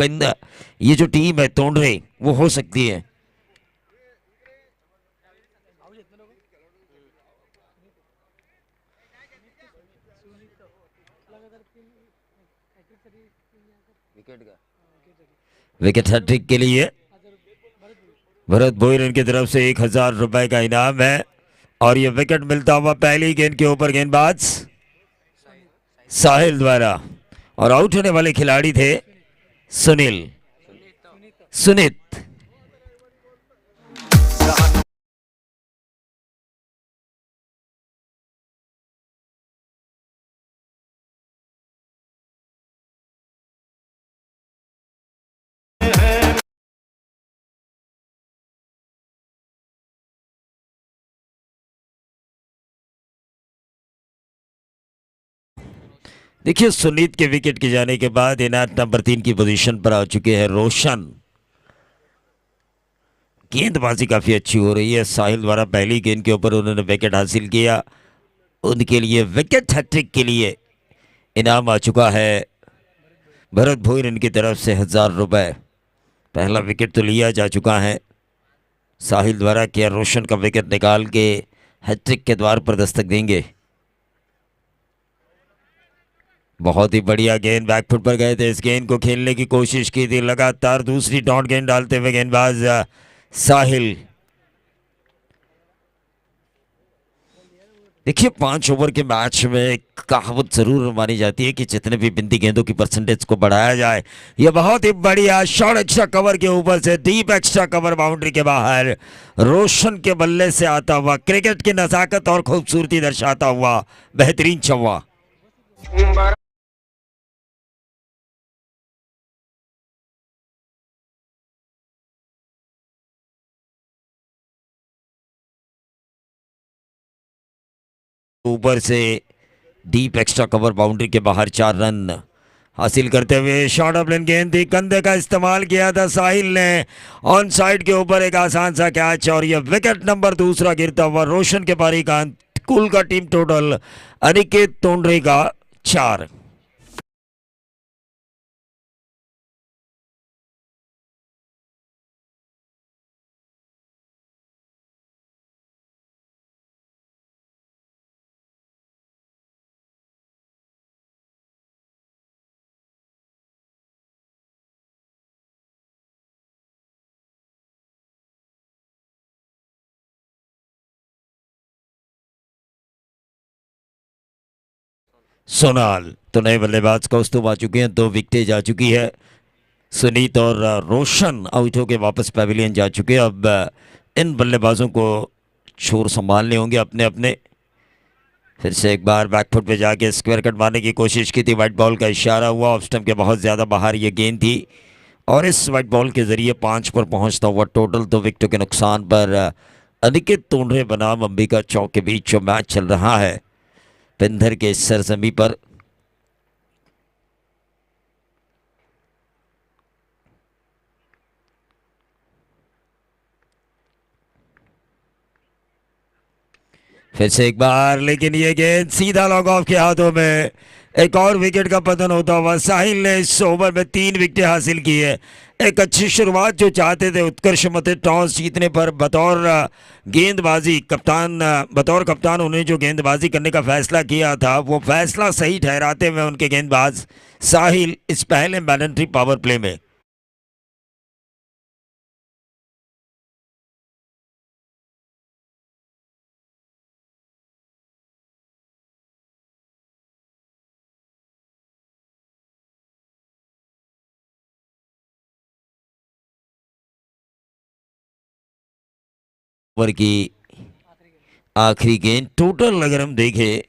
ये जो टीम है तोंडरे वो हो सकती है। विकेट हैट्रिक के लिए भरत भोईर इनकी तरफ से 1000 रुपए का इनाम है। और ये विकेट मिलता हुआ पहली गेंद के ऊपर गेंदबाज साहिल द्वारा। और आउट होने वाले खिलाड़ी थे सुनील सुनीत। देखिए सुनीत के विकेट के जाने के बाद इनायत नंबर 3 की पोजीशन पर आ चुके हैं रोशन। गेंदबाजी काफी अच्छी हो रही है साहिल द्वारा। पहली गेंद के ऊपर उन्होंने विकेट हासिल किया। उनके लिए विकेट हैट्रिक के लिए इनाम आ चुका है भरत भोईर इनकी तरफ से 1000 रुपए। पहला विकेट तो लिया जा चुका है साहिल द्वारा। क्या रोशन का विकेट निकाल के हैट्रिक के द्वार पर दस्तक देंगे? बहुत ही बढ़िया गेंद बैकफुट पर गए थे। इस गेंद को खेलने की कोशिश की थी लगातार दूसरी डॉट गेंद डालते हुए गेंदबाज साहिल। देखिए 5 ओवर के मैच में एक कहावत जरूर मानी जाती है कि जितने भी बिंदी गेंदों की परसेंटेज को बढ़ाया जाए। यह बहुत ही बढ़िया शॉट एक्स्ट्रा कवर के ऊपर से डीप एक्स्ट्रा कवर बाउंड्री के बाहर रोशन के बल्ले से आता हुआ क्रिकेट की नजाकत और खूबसूरती दर्शाता हुआ बेहतरीन चौवा। ऊपर से डीप एक्स्ट्रा कवर बाउंड्री के बाहर 4 रन हासिल करते हुए शॉर्ट ऑफ लेन गेंद थी। कंधे का इस्तेमाल किया था साहिल ने ऑन साइड के ऊपर एक आसान सा कैच। और यह विकेट नंबर दूसरा गिरता हुआ रोशन के पारी का कुल का टीम टोटल अनिकेत तोंडरे का 4। सोनाल तो नए बल्लेबाज कौस्तुभ आ चुके हैं। 2 विकेटें जा चुकी है। सुनीत और रोशन आउट होकर वापस पैविलियन जा चुके हैं। अब इन बल्लेबाजों को छोर संभालने होंगे अपने अपने। फिर से एक बार बैकफुट पे जाके स्क्वायर कट मारने की कोशिश की थी। वाइट बॉल का इशारा हुआ। ऑफ स्टंप के बहुत ज़्यादा बाहर ये गेंद थी। और इस वाइट बॉल के जरिए 5 पर पहुंचता हुआ टोटल 2 विकेटों के नुकसान पर अनिकेत तोंडरे बनाम अंबिका चौक के बीच जो मैच चल रहा है पिंधर के सरजमी पर। फिर से एक बार लेकिन ये गेंद सीधा लॉन्ग ऑफ के हाथों में। एक और विकेट का पतन होता हुआ साहिल ने इस ओवर में 3 विकेटें हासिल की है। एक अच्छी शुरुआत जो चाहते थे उत्कर्ष मते टॉस जीतने पर बतौर गेंदबाजी कप्तान बतौर कप्तान उन्हें जो गेंदबाजी करने का फैसला किया था वो फैसला सही ठहराते हुए उनके गेंदबाज साहिल इस पहले मैंडेटरी पावर प्ले में ओवर की आखिरी गेंद। टोटल अगर हम देखें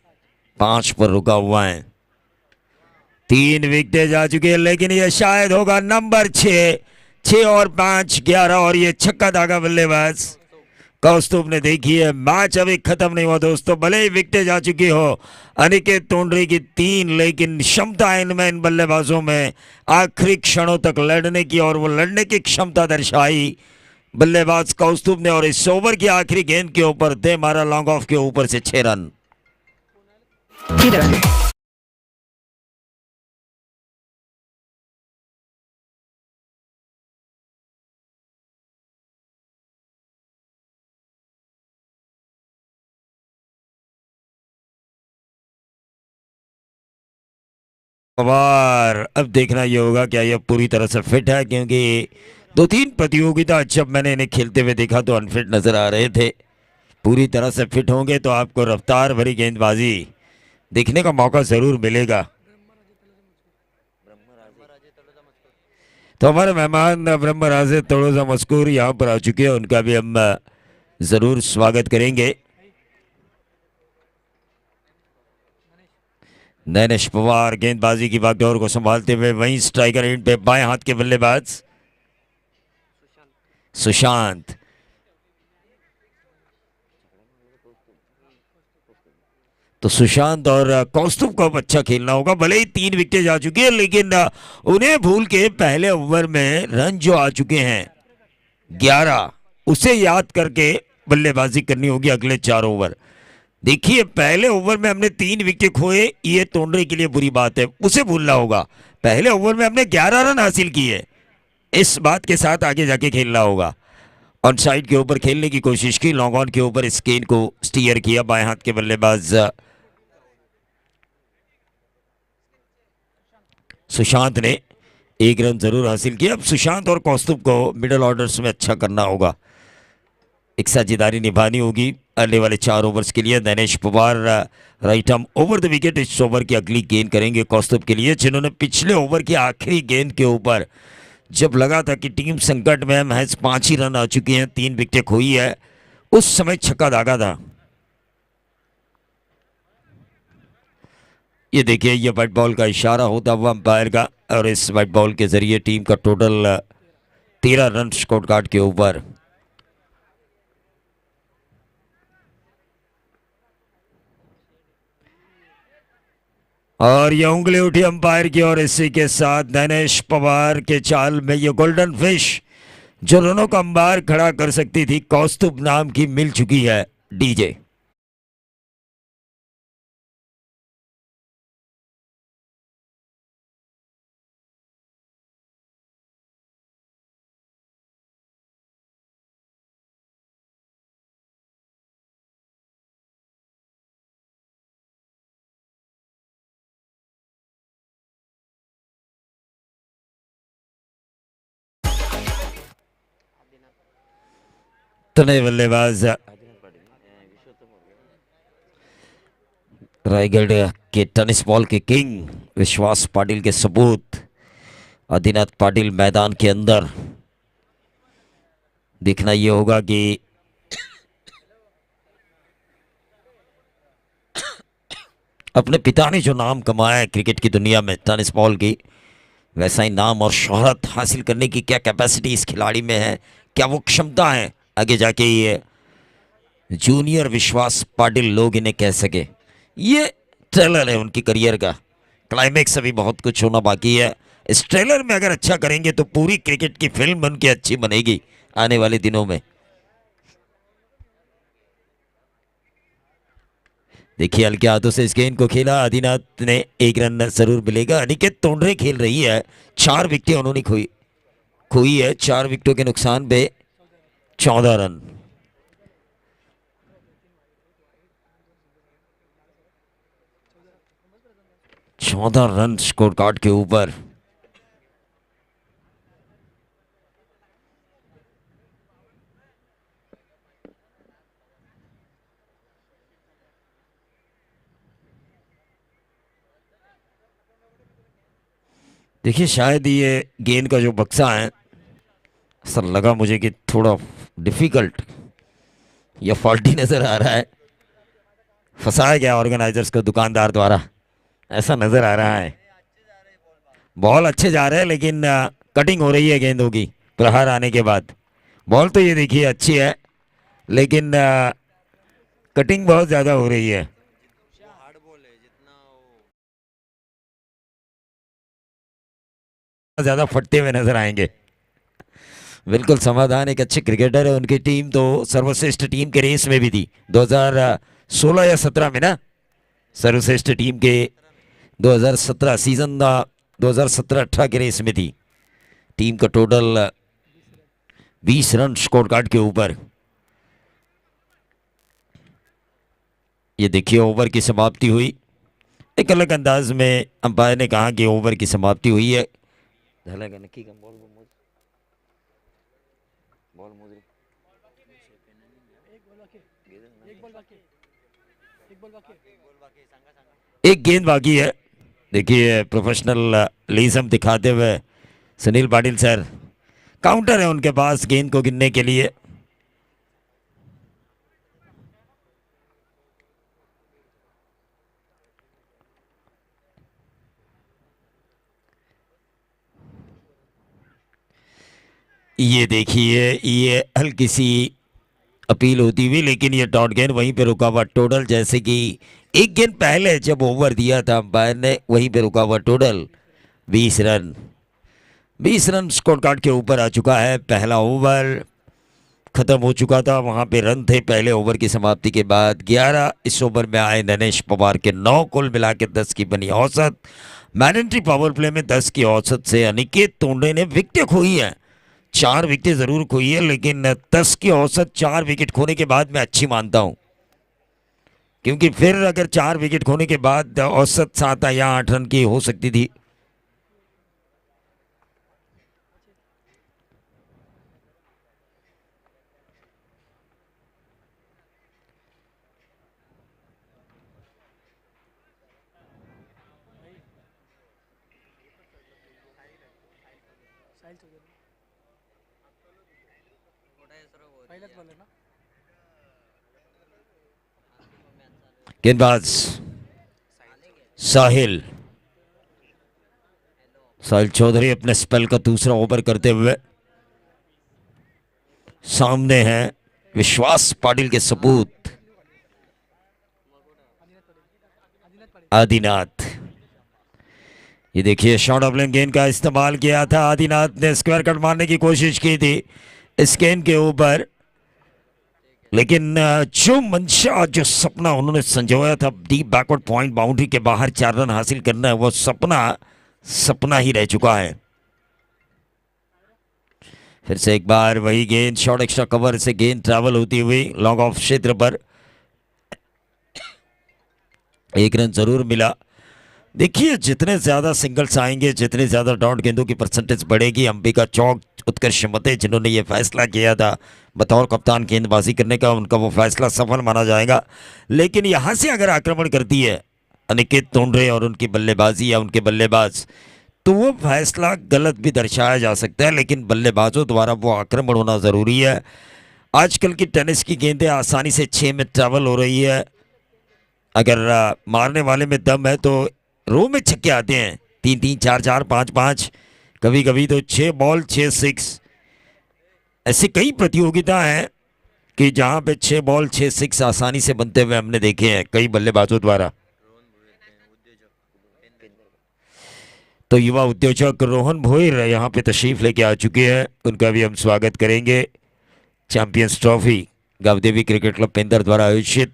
5 पर रुका हुआ है। 3 विकेटें जा चुकी है लेकिन ये शायद होगा नंबर 6। 6 और 5 11 और ये छक्का दागा बल्लेबाज कौस्तुभ ने देखी है। मैच अभी खत्म नहीं हुआ दोस्तों। भले ही विकेटें जा चुकी हो अनिकेत तोंडरे की 3 लेकिन क्षमता इनमें इन बल्लेबाजों में आखिरी क्षणों तक लड़ने की और वो लड़ने की क्षमता दर्शाई बल्लेबाज कौस्तुभ ने। और इस ओवर की आखिरी गेंद के ऊपर दे मारा लॉन्ग ऑफ के ऊपर से 6 रन। पवार, अब देखना ये होगा क्या ये पूरी तरह से फिट है, क्योंकि 2-3 प्रतियोगिता जब मैंने इन्हें खेलते हुए देखा तो अनफिट नजर आ रहे थे। पूरी तरह से फिट होंगे तो आपको रफ्तार भरी गेंदबाजी देखने का मौका जरूर मिलेगा। तो हमारे मेहमान ब्रह्मराजे तड़ोजा मस्कूर यहाँ पर आ चुके हैं, उनका भी हम जरूर स्वागत करेंगे। नैनेश पवार गेंदबाजी की बागडोर को संभालते हुए, वहीं स्ट्राइकर एंड पे बाएं हाथ के बल्लेबाज सुशांत। तो सुशांत और कौस्तुभ को अब अच्छा खेलना होगा। भले ही 3 विकेटें जा चुकी है, लेकिन उन्हें भूल के पहले ओवर में रन जो आ चुके हैं 11, उसे याद करके बल्लेबाजी करनी होगी अगले 4 ओवर। देखिए पहले ओवर में हमने 3 विकेट खोए, ये तोड़ने के लिए बुरी बात है, उसे भूलना होगा। पहले ओवर में हमने 11 रन हासिल किए, इस बात के साथ आगे जाके खेलना होगा। ऑन साइड के ऊपर खेलने की कोशिश की, लॉन्ग ऑन के ऊपर इस गेंद को स्टीयर किया बाएं हाथ के बल्लेबाज सुशांत ने। 1 रन जरूर हासिल किया। अब सुशांत और कौस्तुभ को मिडिल ऑर्डर्स में अच्छा करना होगा, एक साझेदारी निभानी होगी आने वाले 4 ओवर्स के लिए। Nainesh Pawar right arm over the wicket इस ओवर की अगली गेंद करेंगे कौस्तुभ के लिए, जिन्होंने पिछले ओवर की आखिरी गेंद के ऊपर जब लगा था कि टीम संकट में, महज 5 ही रन आ चुके हैं, 3 विकेटें खोई है, उस समय छक्का दागा था। ये देखिए ये व्हाइट बॉल का इशारा होता हुआ अंपायर का, और इस व्हाइट बॉल के जरिए टीम का टोटल 13 रन स्कोर कार्ड के ऊपर। और ये उंगली उठी अंपायर की, और इसी के साथ नैनेश पवार के चाल में ये गोल्डन फिश जो रनों का अंबार खड़ा कर सकती थी, कौस्तुभ नाम की, मिल चुकी है डीजे। तो नए बल्लेबाज रायगढ़ के टेनिस बॉल के किंग विश्वास पाटिल के सबूत आदिनाथ पाटिल मैदान के अंदर। देखना यह होगा कि अपने पिता ने जो नाम कमाया है क्रिकेट की दुनिया में टेनिस बॉल की, वैसा ही नाम और शोहरत हासिल करने की क्या कैपेसिटी इस खिलाड़ी में है, क्या वो क्षमता है आगे जाके ये जूनियर विश्वास पाटिल लोग इन्हें कह सके। ये ट्रेलर है उनकी करियर का, क्लाइमेक्स अभी बहुत कुछ होना बाकी है। इस ट्रेलर में अगर अच्छा करेंगे तो पूरी क्रिकेट की फिल्म उनकी अच्छी बनेगी आने वाले दिनों में। देखिए हल्के हाथों से इस गेंद को खेला आदिनाथ ने, 1 रन जरूर मिलेगा। अनिकेत तोंडरे खेल रही है, 4 विकेटें उन्होंने खोई है, 4 विकेटों के नुकसान पे 14 रन। चौदह रन स्कोर कार्ड के ऊपर। देखिए शायद ये गेंद का जो बक्सा है, ऐसा लगा मुझे कि थोड़ा डिफिकल्ट या फॉल्टी नजर आ रहा है, फंसाया गया ऑर्गेनाइजर्स को दुकानदार द्वारा, ऐसा नजर आ रहा है। बॉल अच्छे जा रहे हैं, लेकिन कटिंग हो रही है गेंदों की प्रहार आने के बाद। बॉल तो ये देखिए अच्छी है, लेकिन कटिंग बहुत ज़्यादा हो रही है। ज़्यादा फटते हुए नजर आएंगे। बिल्कुल समाधान एक अच्छे क्रिकेटर है, उनकी टीम तो सर्वश्रेष्ठ टीम के रेस में भी थी 2016 या 17 में ना, सर्वश्रेष्ठ टीम के 2017 सीजन 2017-18 के रेस में थी। टीम का टोटल 20 रन स्कोर कार्ड के ऊपर। ये देखिए ओवर की समाप्ति हुई, एक अलग अंदाज में अंपायर ने कहा कि ओवर की समाप्ति हुई है। एक गेंद बाकी है। देखिए प्रोफेशनलिज्म दिखाते हुए सुनील पाटिल सर, काउंटर है उनके पास गेंद को गिनने के लिए। ये देखिए ये हल्की सी अपील होती हुई, लेकिन ये डॉट गेंद वहीं पे रुका हुआ टोटल, जैसे कि एक गेंद पहले जब ओवर दिया था अंपायर ने वहीं पे रुका हुआ total 20 run. 20 run score card के ऊपर आ चुका है। पहला ओवर खत्म हो चुका था, वहां पे रन थे पहले ओवर की समाप्ति के बाद 11। इस ओवर में आए नरेश पवार के 9, कुल मिला के 10 की बनी औसत। मैंडेटरी पावर प्ले में 10 की औसत से अनिकेत तोंडे ने विकेटें खोई हैं, 4 विकेटें जरूर खोई है, लेकिन 10 की औसत 4 विकेट खोने के बाद मैं अच्छी मानता हूं, क्योंकि फिर अगर 4 विकेट खोने के बाद औसत 7 या 8 रन की हो सकती थी। गेंदबाज साहिल चौधरी अपने स्पेल का दूसरा ओवर करते हुए सामने हैं विश्वास पाटिल के सपूत आदिनाथ। ये देखिए शॉर्ट ऑफ लेन गेंद का इस्तेमाल किया था, आदिनाथ ने स्क्वायर कट मारने की कोशिश की थी इस गेंद के ऊपर, लेकिन जो मंशा जो सपना उन्होंने संजोया था डीप बैकवर्ड पॉइंट बाउंड्री के बाहर 4 रन हासिल करना है, वो सपना ही रह चुका है। फिर से एक बार वही गेंद, शॉर्ट एक्स्ट्रा कवर से गेंद ट्रैवल होती हुई लॉन्ग ऑफ क्षेत्र पर 1 रन जरूर मिला। देखिए जितने ज्यादा सिंगल्स आएंगे, जितने ज्यादा डॉट गेंदों की परसेंटेज बढ़ेगी। अंबिका चौक उत्कर्ष मते जिन्होंने ये फैसला किया था बतौर कप्तान गेंदबाजी करने का, उनका वो फैसला सफल माना जाएगा। लेकिन यहां से अगर आक्रमण करती है अनिकेत तोंडरे और उनकी बल्लेबाजी या उनके बल्लेबाज, तो वो फैसला गलत भी दर्शाया जा सकता है, लेकिन बल्लेबाजों द्वारा वो आक्रमण होना ज़रूरी है। आजकल की टेनिस की गेंदें आसानी से 6 में ट्रैवल हो रही है। अगर मारने वाले में दम है तो रो में छक्के आते हैं, 3-3, 4-4, 5-5, कभी कभी तो 6 बॉल 6 6। ऐसे कई प्रतियोगिता हैं कि जहां पे 6 बॉल 6 6 आसानी से बनते हुए हमने देखे हैं कई बल्लेबाजों द्वारा। तो युवा उद्योजक रोहन भोईर यहाँ पे तशरीफ लेके आ चुके हैं, उनका भी हम स्वागत करेंगे। Champions trophy Gavdevi cricket club Pendar द्वारा आयोजित।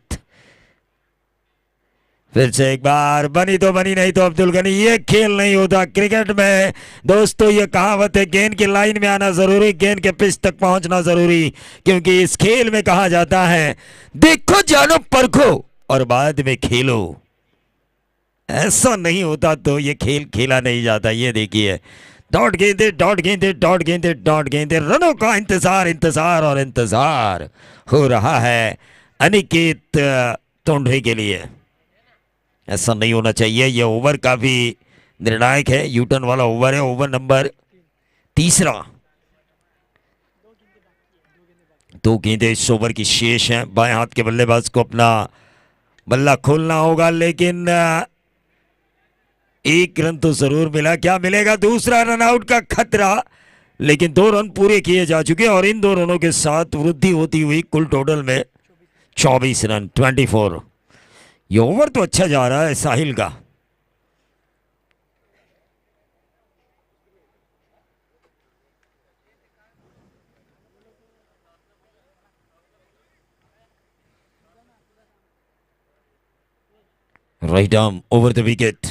फिर से एक बार बनी तो बनी, नहीं तो अब्दुल गनी। ये खेल नहीं होता क्रिकेट में दोस्तों, ये कहावत है गेंद की लाइन में आना जरूरी, गेंद के पिच तक पहुंचना जरूरी, क्योंकि इस खेल में कहा जाता है देखो जानो परखो और बाद में खेलो। ऐसा नहीं होता तो ये खेल खेला नहीं जाता। ये देखिए डॉट गेंदे डॉट गेंदे डॉट गेंदे डॉट गेंदे, रनों का इंतजार इंतजार और इंतजार हो रहा है अनिकेत तोंडरे के लिए। ऐसा नहीं होना चाहिए। ये ओवर काफी निर्णायक है, यूटर्न वाला ओवर है, ओवर नंबर 3। 2 गेंदें इस ओवर की शेष हैं। बाएं हाथ के बल्लेबाज को अपना बल्ला खोलना होगा, लेकिन 1 रन तो जरूर मिला। क्या मिलेगा? दूसरा रन आउट का खतरा, लेकिन 2 रन पूरे किए जा चुके और इन 2 रनों के साथ वृद्धि होती हुई कुल टोटल में 24 रन 24। ये ओवर तो अच्छा जा रहा है साहिल का। Right arm over the wicket,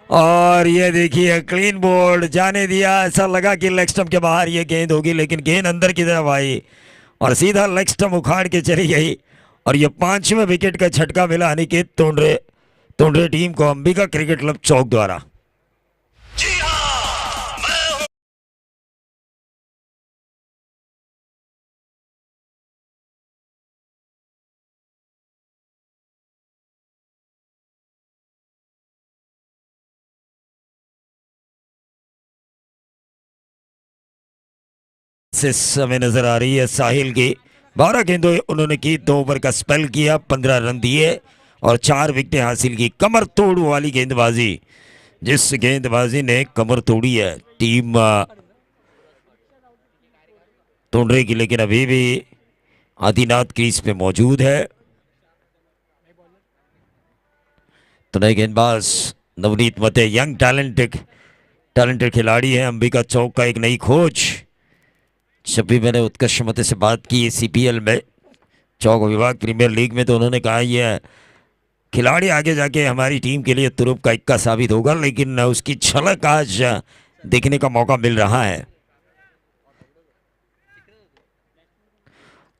और ये देखिए क्लीन बोल्ड जाने दिया। ऐसा लगा कि लेग स्टंप के बाहर ये गेंद होगी, लेकिन गेंद अंदर की तरफ आई और सीधा लेग स्टंप उखाड़ के चली गई। और ये 5वें विकेट का झटका मिला अनिकेत तोंडरे टोंडरे टीम को अंबिका क्रिकेट क्लब चौक द्वारा। से समय नजर आ रही है साहिल की। 12 गेंदों उन्होंने की, 2 ओवर का स्पेल किया, 15 रन दिए और 4 विकेटें हासिल की। कमर तोड़ वाली गेंदबाजी, जिस गेंदबाजी ने कमर तोड़ी है टीम टोंडरे की, लेकिन अभी भी आदिनाथ क्रीज पे मौजूद है। तो नए गेंदबाज नवनीत मते, यंग टैलेंटेड खिलाड़ी है, अंबिका चौक का एक नई खोज। जब भी मैंने उत्कर्ष मते से बात की सीपीएल में, चौक विभाग प्रीमियर लीग में, तो उन्होंने कहा यह खिलाड़ी आगे जाके हमारी टीम के लिए तुरुप का इक्का साबित होगा, लेकिन उसकी झलक आज देखने का मौका मिल रहा है।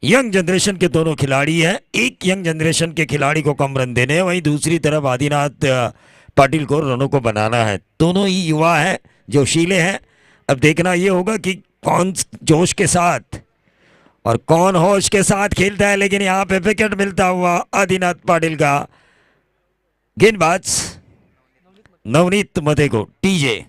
यंग जनरेशन के दोनों खिलाड़ी हैं, एक यंग जनरेशन के खिलाड़ी को कम रन देने हैं, वहीं दूसरी तरफ आदिनाथ पाटिल को रनों को बनाना है। दोनों ही युवा हैं, जोशीले हैं। अब देखना यह होगा कि कौन जोश के साथ और कौन होश के साथ खेलता है। लेकिन यहां पे विकेट मिलता हुआ आदिनाथ पाटिल का, गेंदबाज नवनीत मते को टीजे।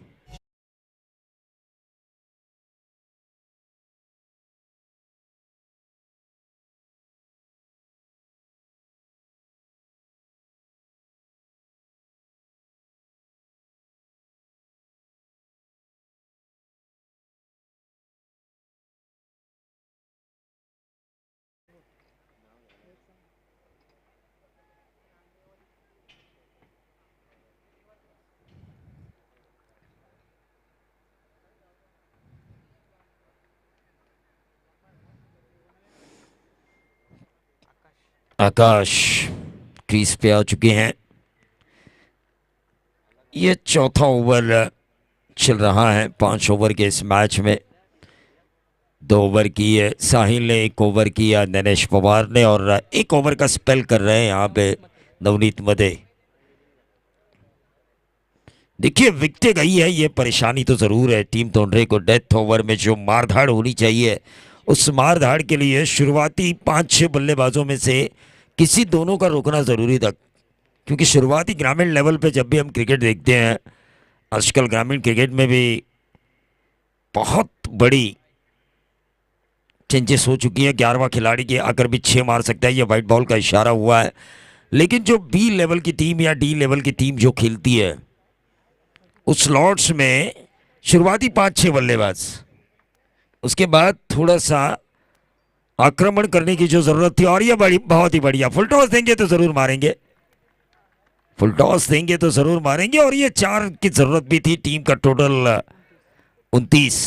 आकाश क्रीज पे आ चुके हैं। ये चौथा ओवर चल रहा है 5 ओवर के इस मैच में। 2 ओवर की है साहिल ने, 1 ओवर किया नरेश पवार ने और 1 ओवर का स्पेल कर रहे हैं यहाँ पे नवनीत मते। देखिए विकटे गई है, ये परेशानी तो जरूर है टीम टोंडरे को। डेथ ओवर में जो मारधाड़ होनी चाहिए, उस मारधाड़ के लिए शुरुआती 5-6 बल्लेबाजों में से किसी दोनों का रोकना जरूरी था। क्योंकि शुरुआती ग्रामीण लेवल पे जब भी हम क्रिकेट देखते हैं, आजकल ग्रामीण क्रिकेट में भी बहुत बड़ी चेंजेस हो चुकी है। 11वां खिलाड़ी के आकर भी 6 मार सकता है, ये वाइट बॉल का इशारा हुआ है। लेकिन जो बी लेवल की टीम या डी लेवल की टीम जो खेलती है, उस स्लॉट्स में शुरुआती 5-6 बल्लेबाज, उसके बाद थोड़ा सा आक्रमण करने की जो जरूरत थी। और ये बड़ी बहुत ही बढ़िया, फुल टॉस देंगे तो जरूर मारेंगे, फुल टॉस देंगे तो जरूर मारेंगे। और ये 4 की जरूरत भी थी, टीम का टोटल 29।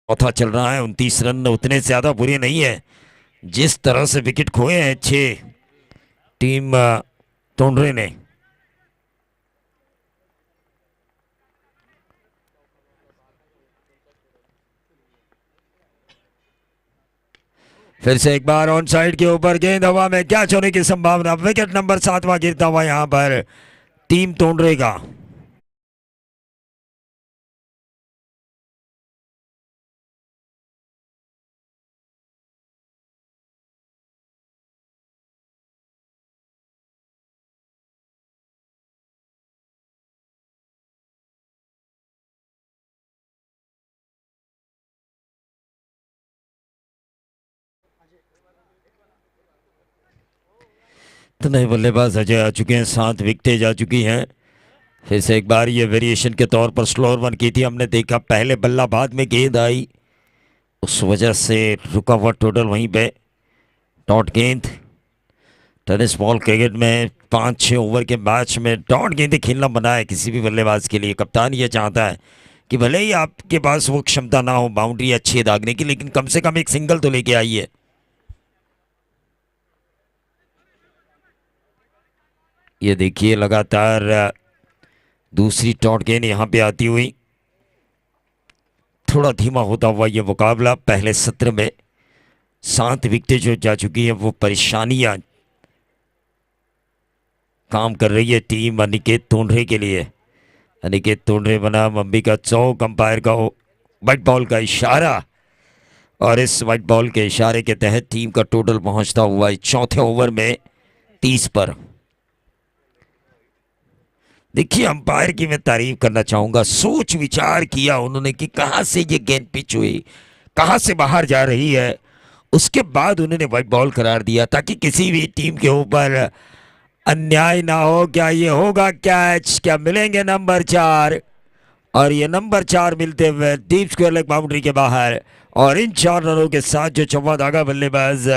चौथा चल रहा है, 29 रन उतने ज्यादा बुरे नहीं है। जिस तरह से विकेट खोए हैं 6 टीम टोंडरे ने, फिर से एक बार ऑन साइड के ऊपर गेंद हवा में, कैच होने की संभावना। विकेट नंबर 7वां गिरता हुआ यहां पर टीम टोंडरे का। तो नए बल्लेबाज अजय आ चुके हैं, 7 विकेटें जा चुकी हैं। फिर से एक बार ये वेरिएशन के तौर पर स्लोअर वन की थी, हमने देखा पहले बल्ला बाद में गेंद आई, उस वजह से रुका हुआ टोटल वहीं पे। डॉट गेंद टेनिस बॉल क्रिकेट में 5-6 ओवर के मैच में डॉट गेंदें खेलना मना है किसी भी बल्लेबाज के लिए। कप्तान ये चाहता है कि भले ही आपके पास वो क्षमता ना हो बाउंड्री अच्छी दागने की, लेकिन कम से कम एक सिंगल तो लेके आइए। ये देखिए लगातार दूसरी डॉट गेंद यहाँ पे आती हुई, थोड़ा धीमा होता हुआ ये मुकाबला। पहले सत्र में 7 विकेटें जो जा चुकी हैं, वो परेशानियां काम कर रही है टीम अनिकेत तोंडरे के लिए। अनिकेत तोंडरे बना मम्मी का चौक, अंपायर का व्हाइट बॉल का इशारा, और इस व्हाइट बॉल के इशारे के तहत टीम का टोटल पहुंचता हुआ चौथे ओवर में 30 पर। देखिए अंपायर की मैं तारीफ करना चाहूंगा, सोच विचार किया उन्होंने कि कहां से ये गेंद पिच हुई, कहां से बाहर जा रही है, उसके बाद उन्होंने व्हाइट बॉल करार दिया ताकि किसी भी टीम के ऊपर अन्याय ना हो। क्या ये होगा कैच, क्या मिलेंगे नंबर 4, और ये नंबर 4 मिलते हुए डीप स्क्वायर लेग बाउंड्री के बाहर। और इन 4 रनों के साथ जो चौवा धागा बल्लेबाज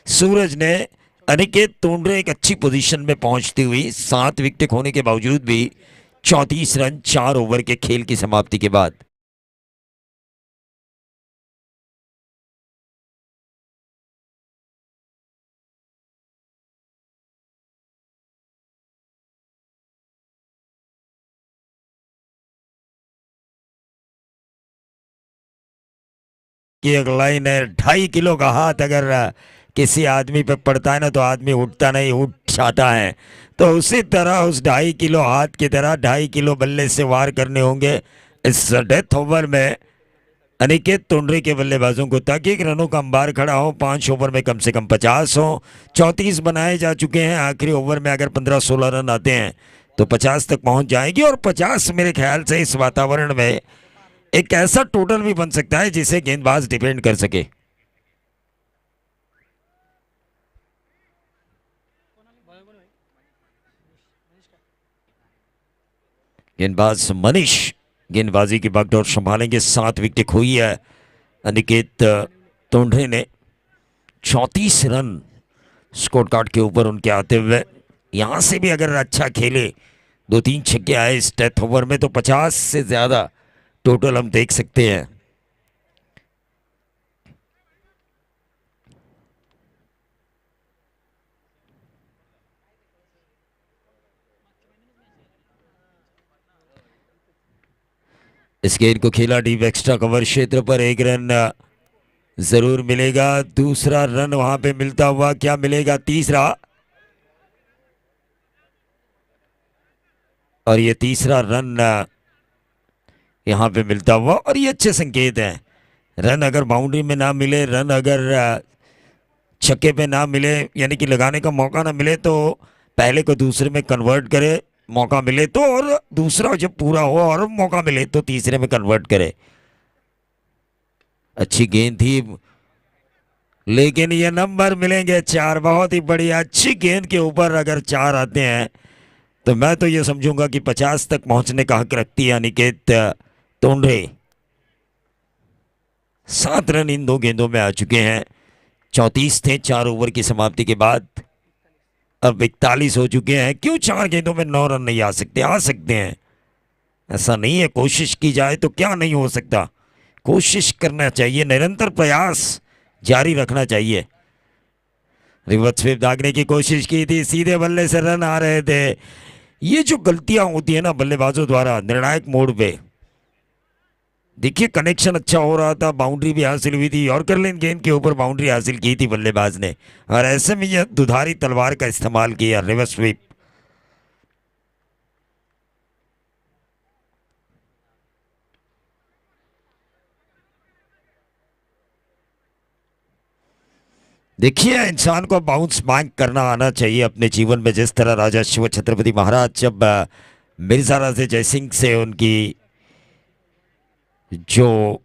सूरज ने अनिकेत तोंडरे एक अच्छी पोजीशन में पहुंचती हुई 7 विकेट होने के बावजूद भी 34 रन 4 ओवर के खेल की समाप्ति के बाद। की एक लाइन है, 2.5 किलो का हाथ अगर किसी आदमी पे पड़ता है ना तो आदमी उठता नहीं, उठ जाता है। तो उसी तरह उस 2.5 किलो हाथ की तरह 2.5 किलो बल्ले से वार करने होंगे इस डेथ ओवर में अनिकेत तोंडरे के बल्लेबाजों को, ताकि एक रनों का अंबार खड़ा हो। 5 ओवर में कम से कम 50 हो। 34 बनाए जा चुके हैं। आखिरी ओवर में अगर 15-16 रन आते हैं तो 50 तक पहुंच जाएंगे, और 50 मेरे ख्याल से इस वातावरण में एक ऐसा टोटल भी बन सकता है जिसे गेंदबाज डिफेंड कर सके। गेंदबाज मनीष गेंदबाजी की बागडोर संभालेंगे। 7 विकेट खोई है अनिकेत तोंडरे ने। 34 रन स्कोर कार्ड के ऊपर उनके आते हुए, यहां से भी अगर अच्छा खेले, 2-3 छक्के आए इस डेथ ओवर में, तो 50 से ज्यादा टोटल हम देख सकते हैं। इस गेंद को खेला डीप एक्स्ट्रा कवर क्षेत्र पर, 1 रन जरूर मिलेगा। दूसरा रन वहां पे मिलता हुआ, क्या मिलेगा तीसरा, और ये तीसरा रन यहां पे मिलता हुआ, और ये अच्छे संकेत हैं। रन अगर बाउंड्री में ना मिले, रन अगर छक्के पे ना मिले, यानी कि लगाने का मौका ना मिले, तो पहले को दूसरे में कन्वर्ट करे, मौका मिले तो, और दूसरा जब पूरा हो और मौका मिले तो तीसरे में कन्वर्ट करे। अच्छी गेंद थी, लेकिन ये नंबर मिलेंगे 4। बहुत ही बढ़िया, अच्छी गेंद के ऊपर अगर 4 आते हैं तो मैं तो ये समझूंगा कि 50 तक पहुंचने का हक रखती है अनिकेत तोंडरे। 7 रन इन 2 गेंदों में आ चुके हैं। 34 थे 4 ओवर की समाप्ति के बाद, अब 41 हो चुके हैं। क्यों 4 गेंदों में 9 रन नहीं आ सकते? आ सकते हैं, ऐसा नहीं है। कोशिश की जाए तो क्या नहीं हो सकता। कोशिश करना चाहिए, निरंतर प्रयास जारी रखना चाहिए। रिवर्स स्वीप दागने की कोशिश की थी, सीधे बल्ले से रन आ रहे थे। ये जो गलतियां होती है ना बल्लेबाजों द्वारा निर्णायक मोड़ पे, देखिए कनेक्शन अच्छा हो रहा था, बाउंड्री भी हासिल हुई थी, यॉर्कर लेन गेंद के ऊपर बाउंड्री हासिल की थी बल्लेबाज ने, और ऐसे में यह दुधारी तलवार का इस्तेमाल किया, रिवर्स स्वीप। देखिए इंसान को बाउंस बैक करना आना चाहिए अपने जीवन में, जिस तरह राजा शिव छत्रपति महाराज जब मिर्जा राजे जयसिंह से उनकी जो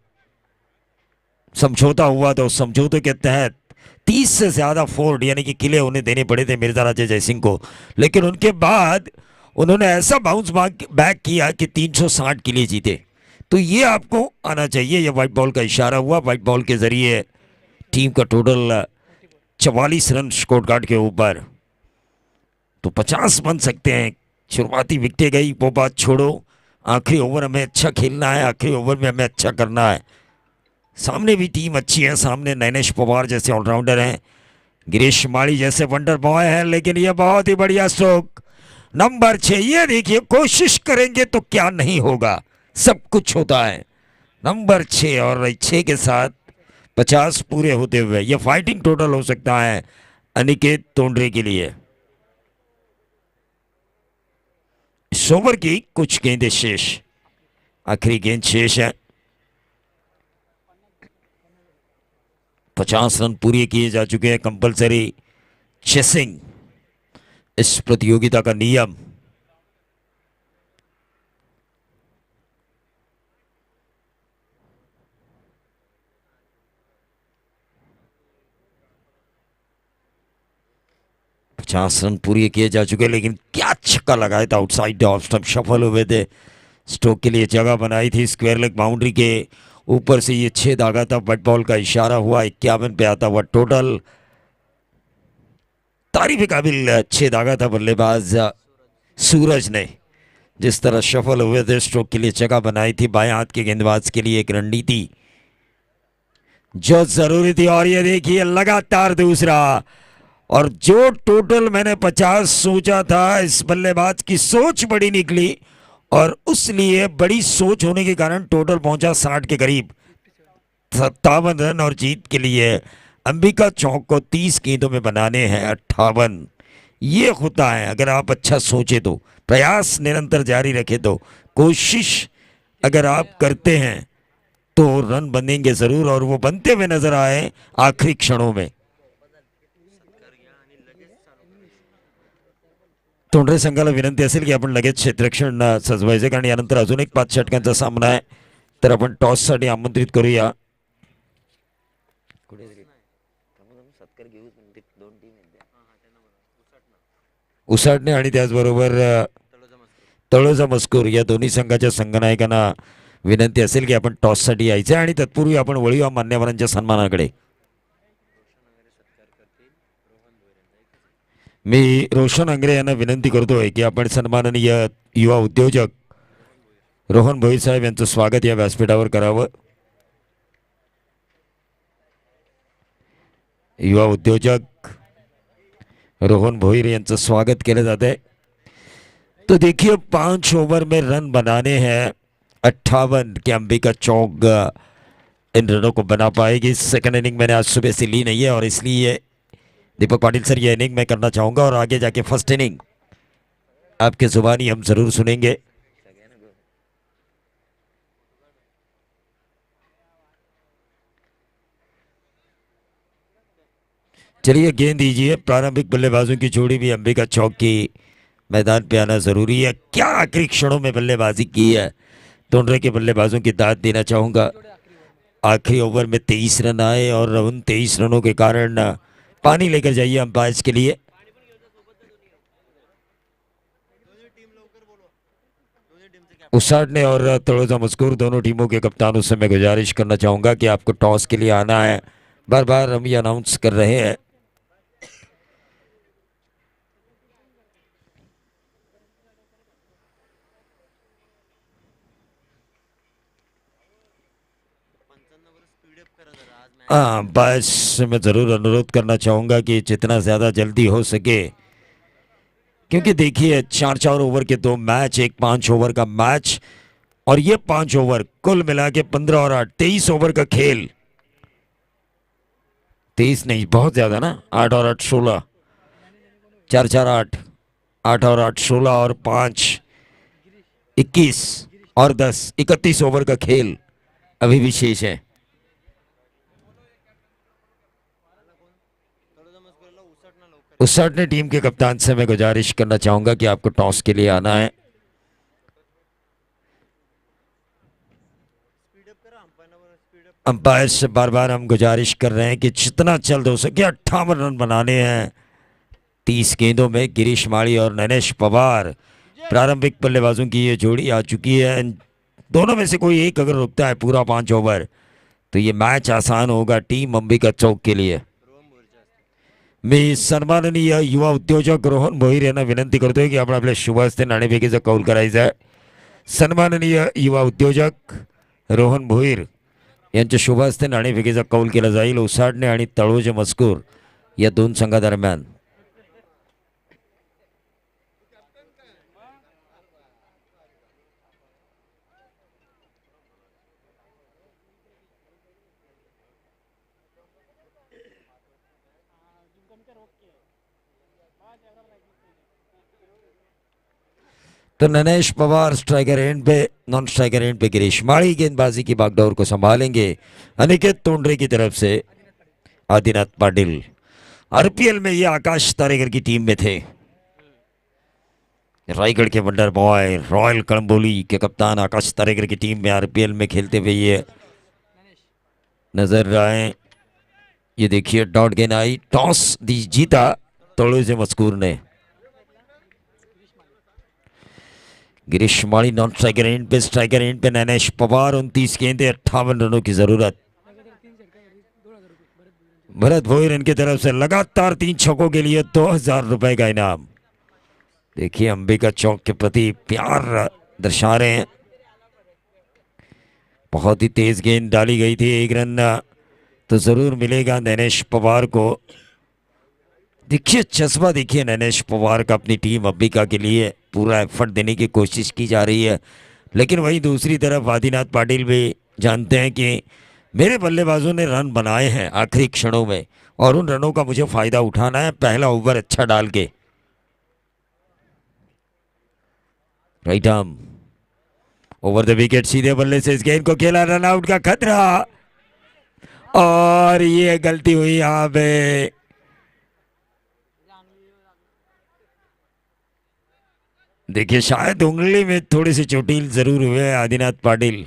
समझौता हुआ था, उस समझौते के तहत 30 से ज्यादा फोर्ट यानी कि किले उन्हें देने पड़े थे मिर्जा राजे जयसिंह को, लेकिन उनके बाद उन्होंने ऐसा बाउंस बैक किया कि 360 किले जीते। तो ये आपको आना चाहिए। ये व्हाइट बॉल का इशारा हुआ, व्हाइट बॉल के जरिए टीम का टोटल 44 रन स्कोर कार्ड के ऊपर, तो 50 बन सकते हैं। शुरुआती विकेटें गई वो बात छोड़ो, आखिरी ओवर हमें अच्छा खेलना है, आखिरी ओवर में हमें अच्छा करना है। सामने भी टीम अच्छी है, सामने नैनेश पवार जैसे ऑलराउंडर हैं, गिरीश माड़ी जैसे वंडर बॉय हैं, लेकिन ये बहुत ही बढ़िया स्ट्रोक नंबर 6। ये देखिए कोशिश करेंगे तो क्या नहीं होगा, सब कुछ होता है। नंबर 6, और 6 के साथ 50 पूरे होते हुए ये फाइटिंग टोटल हो सकता है अनिकेत तोंडरे के लिए। इस ओवर की कुछ गेंदें शेष, आखिरी गेंद शेष है। 50 रन पूरे किए जा चुके हैं। कंपलसरी चेसिंग इस प्रतियोगिता का नियम। पचास रन पूरे किए जा चुके हैं, लेकिन क्या छक्का लगाया था आउटसाइड ऑफ स्टंप, सफल हुए थे। स्ट्रोक के लिए जगह बनाई थी स्क्वायर लेग बाउंड्री के ऊपर से। ये 6 दागा था, बट बॉल का इशारा हुआ, 51 पे आता हुआ टोटल। तारीफ काबिल 6 दागा था बल्लेबाज सूरज ने। जिस तरह सफल हुए थे, स्ट्रोक के लिए जगह बनाई थी। बाएं हाथ के गेंदबाज के लिए एक रणनीति जो जरूरी थी। और ये देखिए लगातार दूसरा, और जो टोटल मैंने 50 सोचा था, इस बल्लेबाज की सोच बड़ी निकली, और उस लिए बड़ी सोच होने के कारण टोटल पहुंचा 60 के करीब, 57 रन। और जीत के लिए अंबिका चौक को 30 गेंदों में बनाने हैं 58। ये होता है अगर आप अच्छा सोचे तो, प्रयास निरंतर जारी रखे तो, कोशिश अगर आप करते हैं तो रन बनेंगे जरूर, और वो बनते हुए नजर आए आखिरी क्षणों में। तोंडरे संघाला विनंती असेल की आपण लगेच क्षेत्ररक्षण सजवायचे, कारण यानंतर अजून एक 5 षटकांचा सामना आहे. तर आपण टॉससाठी आमंत्रित करूया. उसाटणे आणि त्याचबरोबर तळोजा मस्कूर या दोन्ही संघाच्या संघनायकांना विनंती असेल की आपण टॉससाठी यायचे, आणि तत्पूर्वी आपण वळूया मान्यवरांच्या सन्मानाकडे. मी रोशन अंग्रे यांना विनंती करतोय की आपण सन्माननीय युवा उद्योजक रोहन भोईर साहेब यांचं स्वागत या व्यासपीठावर करावं. युवा उद्योजक रोहन भोईर यांचं स्वागत केलं जाते है. तो देखिए 5 ओवर में रन बनाने हैं 58 कि अंबिका चौक इन रनों को बना पाएगी. सेकंड इनिंग मैंने आज सुबह से ली नहीं है, और इसलिए दीपक पाटिल सर ये इनिंग मैं करना चाहूंगा, और आगे जाके फर्स्ट इनिंग आपके जुबानी हम जरूर सुनेंगे. चलिए गेंद दीजिए. प्रारंभिक बल्लेबाजों की जोड़ी भी अंबिका चौक की मैदान पे आना जरूरी है. क्या आखिरी क्षणों में बल्लेबाजी की है. तोंडरे के बल्लेबाजों की दाद देना चाहूंगा. आखिरी ओवर में 23 रन आए, और उन 23 रनों के कारण पानी लेकर जाइए अंपायर्स के लिए. उसाटने और तड़ोजा मस्कूर दोनों टीमों के कप्तानों से मैं गुजारिश करना चाहूंगा कि आपको टॉस के लिए आना है. बार बार हम ये अनाउंस कर रहे हैं. हाँ, बस मैं ज़रूर अनुरोध करना चाहूँगा कि जितना ज़्यादा जल्दी हो सके, क्योंकि देखिए 4-4 ओवर के 2 मैच, एक 5 ओवर का मैच, और ये 5 ओवर कुल मिला के 15 और 8 23 ओवर का खेल. 23 नहीं, बहुत ज़्यादा ना. 8 और 8 16, 4-4 8, 8 और 8 16, और 5 21, और 10 31 ओवर का खेल अभी भी शेष है. उसाटने टीम के कप्तान से मैं गुजारिश करना चाहूंगा कि आपको टॉस के लिए आना है. अंपायर से बार बार हम गुजारिश कर रहे हैं कि जितना जल्द हो सके 58 रन बनाने हैं 30 गेंदों में. गिरीश माड़ी और नैनेश पवार प्रारंभिक बल्लेबाजों की ये जोड़ी आ चुकी है. दोनों में से कोई एक अगर रुकता है पूरा 5 ओवर, तो ये मैच आसान होगा टीम अंबिका चौक के लिए. मी सन्माननीय युवा उद्योजक रोहन भोईर यांना विनंती करतोय की आपण आपल्या शुभ हस्ते नाणेफेकीचा कौल करायचा आहे. सन्माननीय युवा उद्योजक रोहन भोईर यांच्या शुभ हस्ते नाणेफेकीचा कौल केला जाईल उसाडणे आणि तळोजे मस्कूर या दोन संघादरम्यान. तो ननेश पवार स्ट्राइकर एंड पे, नॉन स्ट्राइकर एंड पे गिरीश माड़ी गेंदबाजी की बागडोर को संभालेंगे अनिकेत तोंडरे की तरफ से आदिनाथ पाटिल। आरपीएल में ये आकाश तारेगर की टीम में थे। रायगढ़ के वंडर बॉय रॉयल कड़म्बोली के कप्तान आकाश तारेगर की टीम में आरपीएल में खेलते हुए ये नजर आए। ये देखिए डॉट गेंद आई, टॉस दी जीता तोड़े से मस्कूर ने। गिरीश माड़ी नॉन स्ट्राइकर एंड पे, स्ट्राइकर एंड पे नैनेश पवार। 29 गेंदे 58 रनों की जरूरत। भरत भोईर इनकी तरफ से लगातार 3 छक्कों के लिए 2000 रुपए का इनाम। देखिए अंबिका चौक के प्रति प्यार दर्शा रहे हैं। बहुत ही तेज गेंद डाली गई थी, 1 रन तो जरूर मिलेगा नैनेश पवार को। देखिए चस्पा, देखिए नैनेश पवार का अपनी टीम अंबिका के लिए पूरा एफर्ट देने की कोशिश की जा रही है। लेकिन वहीं दूसरी तरफ आदिनाथ पाटिल भी जानते हैं कि मेरे बल्लेबाजों ने रन बनाए हैं आखिरी क्षणों में और उन रनों का मुझे फायदा उठाना है, पहला ओवर अच्छा डाल के। Right arm over the wicket, सीधे बल्ले से इस गेंद को खेला, रन आउट का खतरा और ये गलती हुई यहां पे। देखिए शायद उंगली में थोड़ी सी चोटिल जरूर हुए आदिनाथ पाटिल।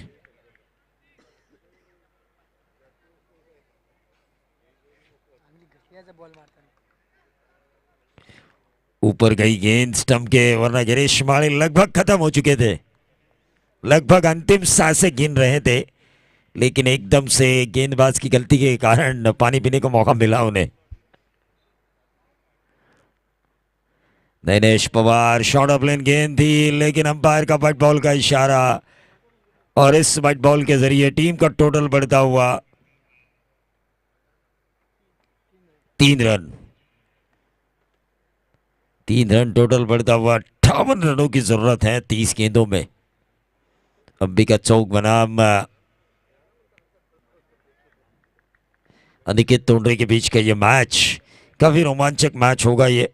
ऊपर गई गेंद स्टंप के, वरना गिरीश माड़ी लगभग खत्म हो चुके थे, लगभग अंतिम सांसें गिन रहे थे, लेकिन एकदम से गेंदबाज की गलती के कारण पानी पीने का मौका मिला उन्हें। नैनेश पवार, शॉर्ट ऑफ लेन गेंद थी, लेकिन अंपायर का व्हाइट बॉल का इशारा और इस व्हाइट बॉल के जरिए टीम का टोटल बढ़ता हुआ 3 रन। 3 रन टोटल बढ़ता हुआ, 58 रनों की जरूरत है 30 गेंदों में। अंबिका चौक बनाम अनिकेत तोंडरे के बीच का ये मैच काफी रोमांचक मैच होगा। ये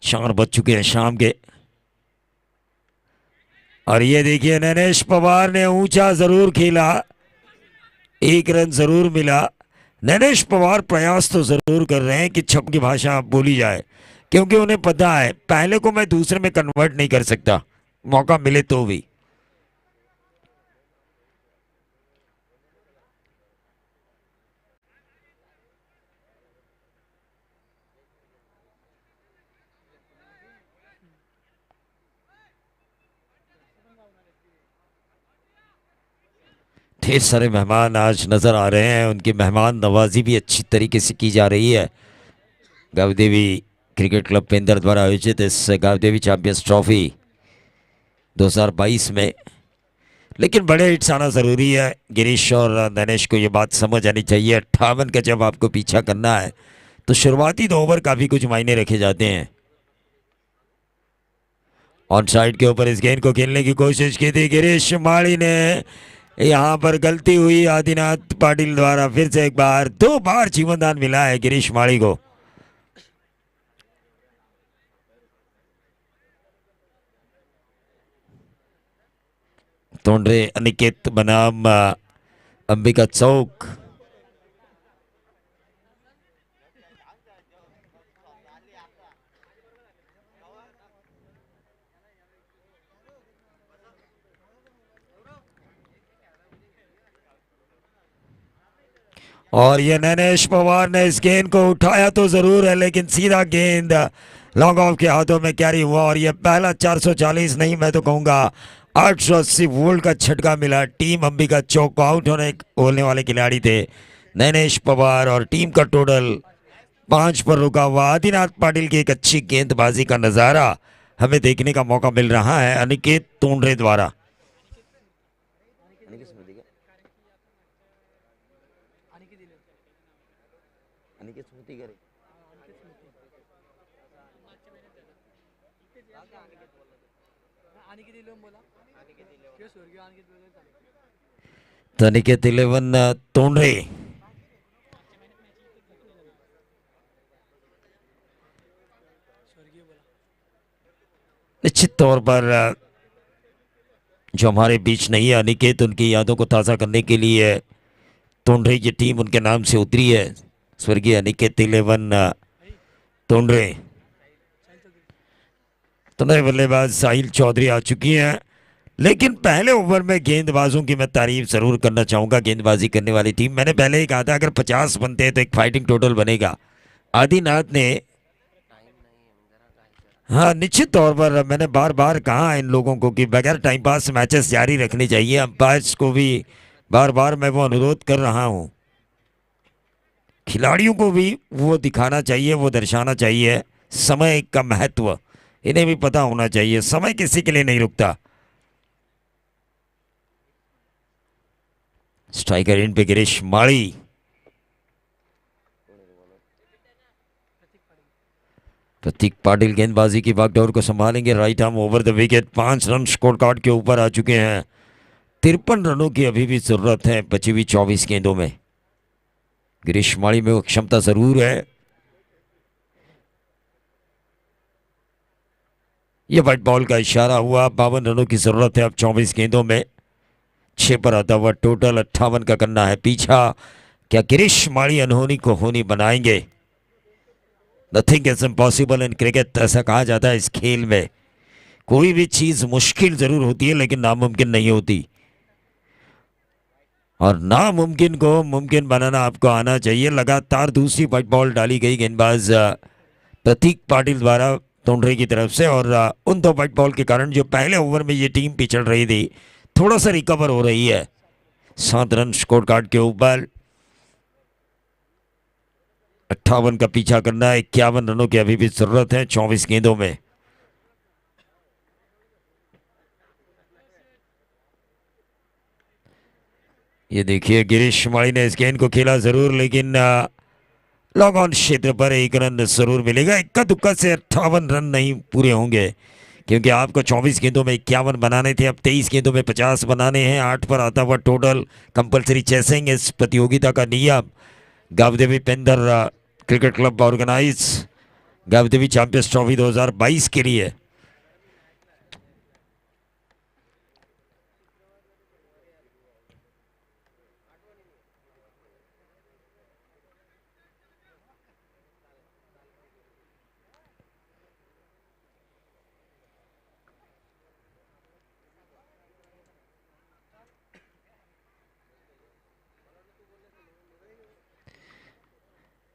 4 बज चुके हैं शाम के और ये देखिए नैनेश पवार ने ऊंचा जरूर खेला, 1 रन जरूर मिला। नैनेश पवार प्रयास तो जरूर कर रहे हैं कि छक्कों की भाषा बोली जाए, क्योंकि उन्हें पता है पहले को मैं दूसरे में कन्वर्ट नहीं कर सकता, मौका मिले तो भी। ढेर सारे मेहमान आज नजर आ रहे हैं, उनकी मेहमान नवाजी भी अच्छी तरीके से की जा रही है। गावदेवी क्रिकेट क्लब पेंदर द्वारा आयोजित इस गावदेवी चैंपियंस ट्रॉफी 2022 में। लेकिन बड़े हिट्स आना जरूरी है। गिरीश और नैनेश को ये बात समझ आनी चाहिए, 58 का जब आपको पीछा करना है तो शुरुआती 2 ओवर काफी कुछ मायने रखे जाते हैं। ऑन साइड के ऊपर इस गेंद को खेलने की कोशिश की थी गिरीश माड़ी ने, यहां पर गलती हुई आदिनाथ पाटिल द्वारा। फिर से एक बार, 2 बार जीवनदान मिला है गिरीश माड़ी को। तोंडरे अनिकेत बनाम अंबिका चौक। और ये नैनेश पवार ने इस गेंद को उठाया तो जरूर है, लेकिन सीधा गेंद लॉन्ग ऑफ के हाथों में कैरी हुआ और ये पहला 440 नहीं, मैं तो कहूंगा 880 वोल्ट का झटका मिला। टीम अंबिका चौक को आउट होने वाले खिलाड़ी थे नैनेश पवार और टीम का टोटल 5 पर रुका हुआ। आदिनाथ पाटिल की एक अच्छी गेंदबाजी का नजारा हमें देखने का मौका मिल रहा है अनिकेत तोंडरे द्वारा। अनिकेत 11 तोंडरे। निश्चित तौर पर जो हमारे बीच नहीं है अनिकेत, उनकी यादों को ताज़ा करने के लिए तोंडरे की टीम उनके नाम से उतरी है। स्वर्गीय अनिकेत 11 तोंडरे। तो नए बल्लेबाज साहिल चौधरी आ चुकी हैं। लेकिन पहले ओवर में गेंदबाजों की मैं तारीफ जरूर करना चाहूंगा। गेंदबाजी करने वाली टीम, मैंने पहले ही कहा था अगर 50 बनते हैं तो एक फाइटिंग टोटल बनेगा। आदिनाथ ने, हाँ निश्चित तौर पर मैंने बार बार कहा इन लोगों को कि बगैर टाइम पास मैचेस जारी रखने चाहिए। अंपायर्स को भी बार बार मैं वो अनुरोध कर रहा हूँ। खिलाड़ियों को भी वो दिखाना चाहिए, वो दर्शाना चाहिए समय का महत्व। इन्हें भी पता होना चाहिए समय किसी के लिए नहीं रुकता। स्ट्राइकर इन पे गिरीश माड़ी। प्रतीक पाटिल गेंदबाजी की बागडोर को संभालेंगे। Right arm over the wicket. 5 run score card के ऊपर आ चुके हैं। 53 रनों की अभी भी जरूरत है बची हुई 24 गेंदों में। गिरीश माड़ी में वो क्षमता जरूर है। ये व्हाइट बॉल का इशारा हुआ। 52 रनों की जरूरत है अब 24 गेंदों में। 6 पर आता हुआ टोटल 58 का करना है पीछा। क्या गिरीश माड़ी अनहोनी को होनी बनाएंगे? Nothing is impossible in cricket, ऐसा कहा जाता है इस खेल में। कोई भी चीज मुश्किल जरूर होती है लेकिन नामुमकिन नहीं होती। और नामुमकिन को मुमकिन बनाना आपको आना चाहिए। लगातार दूसरी व्हाइट बॉल डाली गई गेंदबाज प्रतीक पाटिल द्वारा तोंडरे की तरफ से। और उन 2 व्हाइट बॉल के कारण जो पहले ओवर में ये टीम पिछड़ रही थी, थोड़ा सा रिकवर हो रही है। 7 रन स्कोर कार्ड के ऊपर। 58 का पीछा करना है। 51 रनों की अभी भी जरूरत है 24 गेंदों में। ये देखिए गिरीश माड़ी ने इस गेंद को खेला जरूर, लेकिन लॉन्ग ऑन क्षेत्र पर 1 रन जरूर मिलेगा। इक्का दुक्का से 58 रन नहीं पूरे होंगे, क्योंकि आपको 24 गेंदों में 51 बनाने थे। अब 23 गेंदों में 50 बनाने हैं। 8 पर आता हुआ टोटल। कंपलसरी चेसिंग इस प्रतियोगिता का नियम। Gavdevi Pendar cricket club organise Gavdevi champions trophy 2022 के लिए।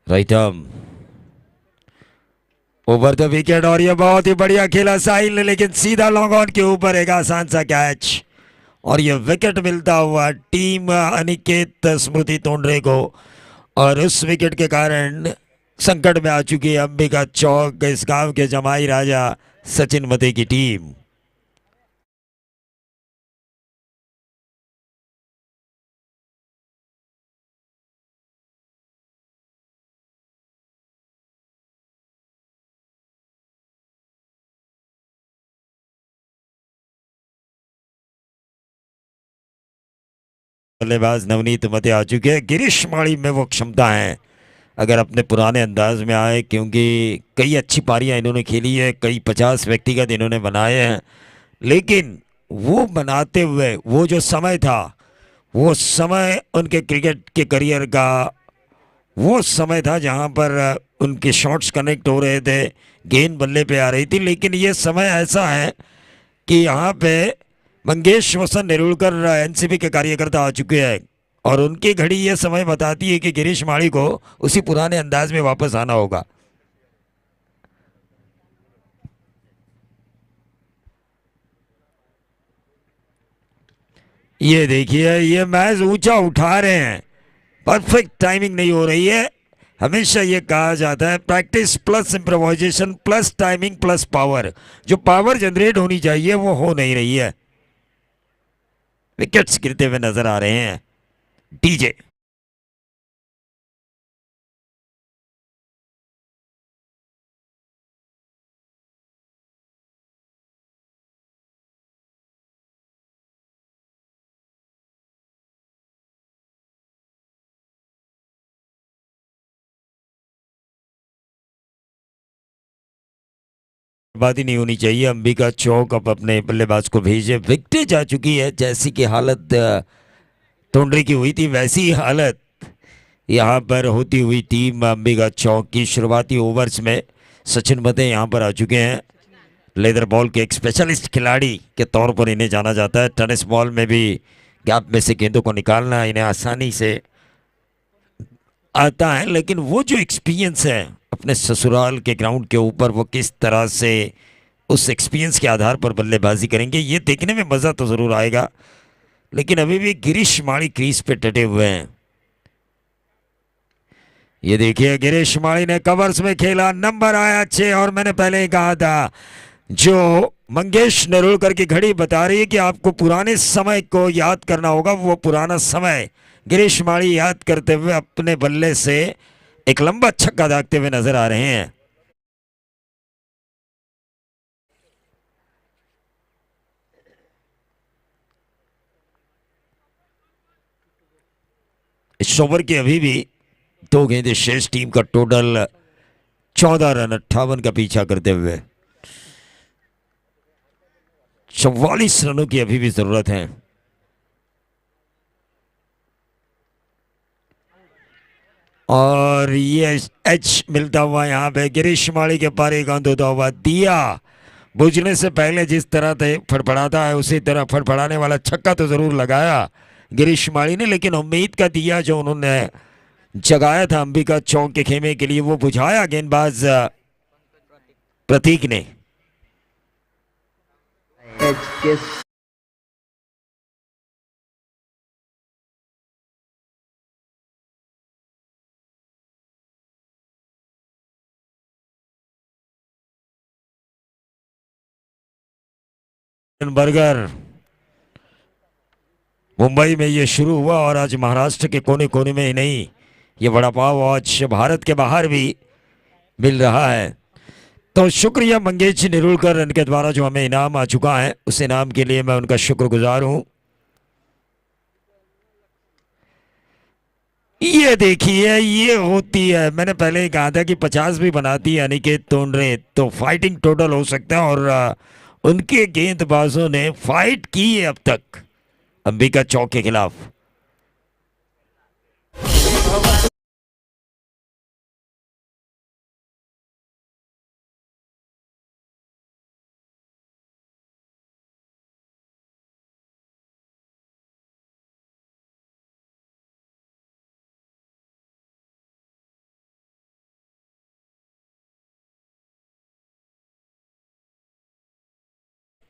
Right arm over the wicket. और ये बहुत ही बढ़िया खेला साहिल ने, लेकिन सीधा लॉन्ग ऑन के ऊपर एक आसान सा कैच। और ये विकेट मिलता हुआ टीम अनिकेत स्मृति तोंडरे को। और उस विकेट के कारण संकट में आ चुकी है अंबिका चौक इस गांव के जमाई राजा सचिन मते की टीम। बल्लेबाज नवनीत मते आ चुके हैं। गिरीश माड़ी में वो क्षमता है अगर अपने पुराने अंदाज में आए, क्योंकि कई अच्छी पारियां इन्होंने खेली है, कई 50 व्यक्तिगत इन्होंने बनाए हैं। लेकिन वो बनाते हुए वो जो समय था, वो समय उनके क्रिकेट के करियर का वो समय था जहां पर उनके शॉट्स कनेक्ट हो रहे थे, गेंद बल्ले पे आ रही थी। लेकिन ये समय ऐसा है कि यहाँ पे मंगेश वसंत नेरुलकर एनसीपी के कार्यकर्ता आ चुके हैं। और उनकी घड़ी ये समय बताती है कि गिरीश माड़ी को उसी पुराने अंदाज में वापस आना होगा। ये देखिए ये मैच ऊंचा उठा रहे हैं। परफेक्ट टाइमिंग नहीं हो रही है। हमेशा ये कहा जाता है practice plus improvisation plus timing plus power. जो पावर जनरेट होनी चाहिए वो हो नहीं रही है। विकेट्स गिरते हुए नजर आ रहे हैं। डीजे बात ही नहीं होनी चाहिए। अंबिका चौक अब अपने बल्लेबाज को भेजे, विकेट जा चुकी है। जैसी की हालत टोंडरे की हुई थी वैसी ही हालत यहाँ पर होती हुई टीम अंबिका चौक की। शुरुआती ओवर्स में सचिन मते यहाँ पर आ चुके हैं। लेदर बॉल के एक स्पेशलिस्ट खिलाड़ी के तौर पर इन्हें जाना जाता है। टेनिस बॉल में भी गैप में से गेंदों को निकालना इन्हें आसानी से आता है, लेकिन वो जो एक्सपीरियंस है अपने ससुराल के ग्राउंड के ऊपर, वो किस तरह से उस एक्सपीरियंस के आधार पर बल्लेबाजी करेंगे ये देखने में मज़ा तो ज़रूर आएगा। लेकिन अभी भी गिरीश माड़ी क्रीज पे डटे हुए हैं। ये देखिए गिरीश माड़ी ने कवर्स में खेला, नंबर आया 6। और मैंने पहले ही कहा था, जो मंगेश नेरुलकर की घड़ी बता रही है कि आपको पुराने समय को याद करना होगा, वो पुराना समय गिरीश माड़ी याद करते हुए अपने बल्ले से एक लंबा छक्का दागते हुए नजर आ रहे हैं। इस ओवर के अभी भी 2 गेंदें शेष, टीम का टोटल 14 रन 58 का पीछा करते हुए 44 रनों की अभी भी जरूरत है। और ये एच मिलता हुआ यहाँ पे गिरीश माड़ी के पार एक गेंद होता हुआ, दिया बुझने से पहले जिस तरह से फड़फड़ाता है उसी तरह फड़फड़ाने वाला छक्का तो जरूर लगाया गिरीश माड़ी ने, लेकिन उम्मीद का दिया जो उन्होंने जगाया था अंबिका चौक के खेमे के लिए वो बुझाया गेंदबाज प्रतीक ने। बर्गर मुंबई में ये शुरू हुआ और आज महाराष्ट्र के कोने कोने में ही नहीं, ये वड़ा पाव आज भारत के बाहर भी मिल रहा है। तो शुक्रिया मंगेश जी नेरुलकर, इनके द्वारा जो हमें इनाम आ चुका है उस इनाम के लिए मैं उनका शुक्रगुजार हूं। ये देखिए ये होती है, मैंने पहले ही कहा था कि 50 भी बनाती है अनिकेत तोंडरे तो फाइटिंग टोटल हो सकता है। और उनके गेंदबाजों ने फाइट की है अब तक अंबिका चौक के खिलाफ।